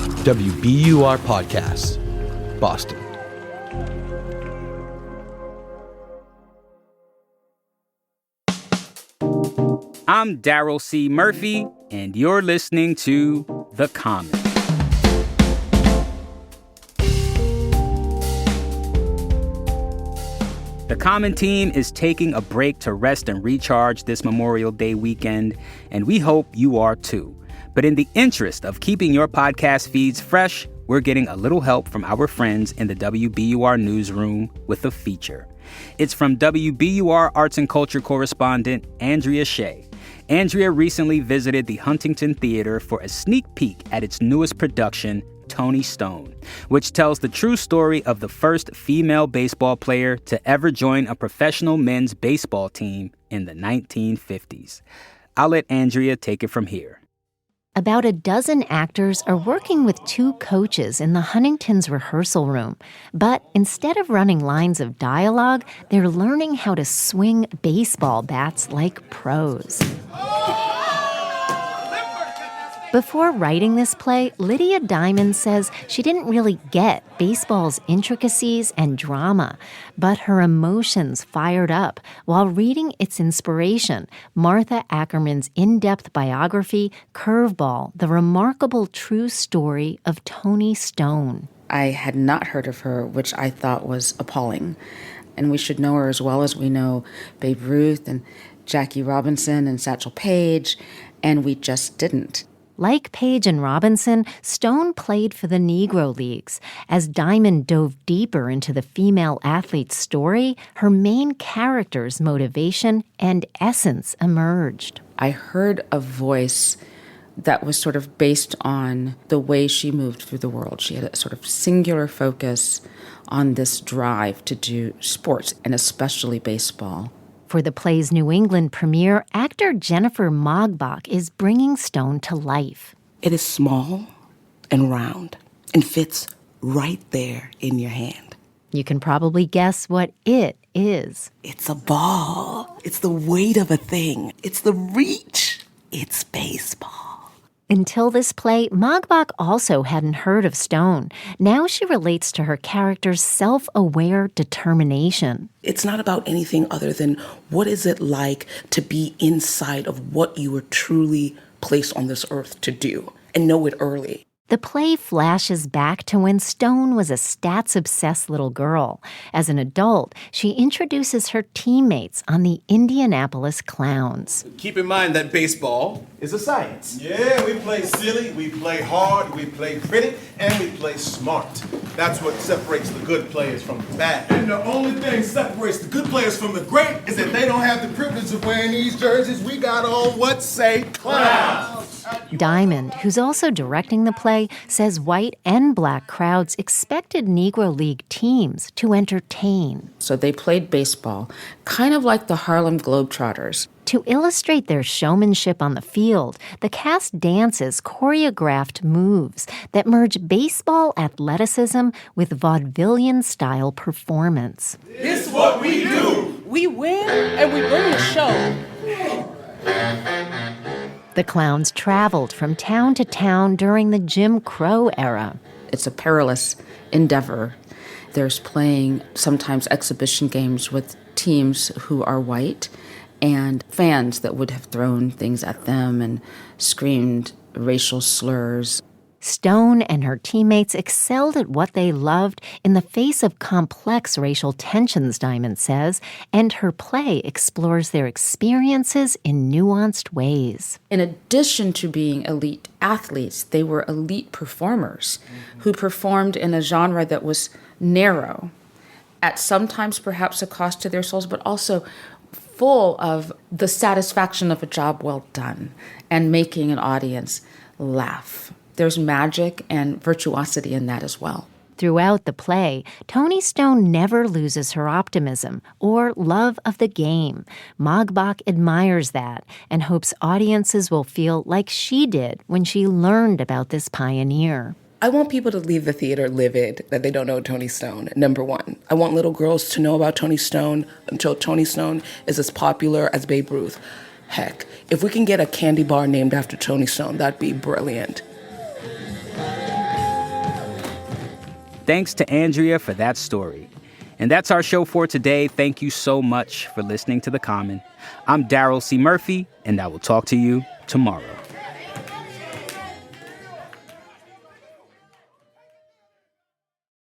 WBUR Podcasts, Boston. I'm Daryl C. Murphy, and you're listening to The Common. The Common team is taking a break to rest and recharge this Memorial Day weekend, and we hope you are too. But in the interest of keeping your podcast feeds fresh, we're getting a little help from our friends in the WBUR newsroom with a feature. It's from WBUR arts and culture correspondent Andrea Shea. Andrea recently visited the Huntington Theater for a sneak peek at its newest production, Toni Stone, which tells the true story of the first female baseball player to ever join a professional men's baseball team in the 1950s. I'll let Andrea take it from here. About a dozen actors are working with two coaches in the Huntington's rehearsal room. But instead of running lines of dialogue, they're learning how to swing baseball bats like pros. Before writing this play, Lydia Diamond says she didn't really get baseball's intricacies and drama, but her emotions fired up while reading its inspiration, Martha Ackerman's in-depth biography, Curveball, the remarkable true story of Toni Stone. I had not heard of her, which I thought was appalling. And we should know her as well as we know Babe Ruth and Jackie Robinson and Satchel Paige, and we just didn't. Like Paige and Robinson, Stone played for the Negro Leagues. As Diamond dove deeper into the female athlete's story, her main character's motivation and essence emerged. I heard a voice that was sort of based on the way she moved through the world. She had a sort of singular focus on this drive to do sports, and especially baseball. For the play's New England premiere, actor Jennifer Mogbach is bringing Stone to life. It is small and round and fits right there in your hand. You can probably guess what it is. It's a ball. It's the weight of a thing. It's the reach. It's baseball. Until this play, Mogbach also hadn't heard of Stone. Now she relates to her character's self-aware determination. It's not about anything other than what is it like to be inside of what you were truly placed on this earth to do and know it early. The play flashes back to when Stone was a stats-obsessed little girl. As an adult, she introduces her teammates on the Indianapolis Clowns. Keep in mind that baseball is a science. Yeah, we play silly, we play hard, we play pretty, and we play smart. That's what separates the good players from the bad. And the only thing separates the good players from the great is that they don't have the privilege of wearing these jerseys we got on what say clowns. Diamond, who's also directing the play, says white and black crowds expected Negro League teams to entertain. So they played baseball, kind of like the Harlem Globetrotters. To illustrate their showmanship on the field, the cast dances choreographed moves that merge baseball athleticism with vaudevillian-style performance. It's what we do. We win and we bring the show. The clowns traveled from town to town during the Jim Crow era. It's a perilous endeavor. There's playing sometimes exhibition games with teams who are white and fans that would have thrown things at them and screamed racial slurs. Stone and her teammates excelled at what they loved in the face of complex racial tensions, Diamond says, and her play explores their experiences in nuanced ways. In addition to being elite athletes, they were elite performers who performed in a genre that was narrow, at sometimes perhaps a cost to their souls, but also full of the satisfaction of a job well done and making an audience laugh. There's magic and virtuosity in that as well. Throughout the play, Toni Stone never loses her optimism or love of the game. Mogbach admires that and hopes audiences will feel like she did when she learned about this pioneer. I want people to leave the theater livid that they don't know Toni Stone, number one. I want little girls to know about Toni Stone until Toni Stone is as popular as Babe Ruth. Heck, if we can get a candy bar named after Toni Stone, that'd be brilliant. Thanks to Andrea for that story. And that's our show for today. Thank you so much for listening to The Common. I'm Daryl C. Murphy, and I will talk to you tomorrow.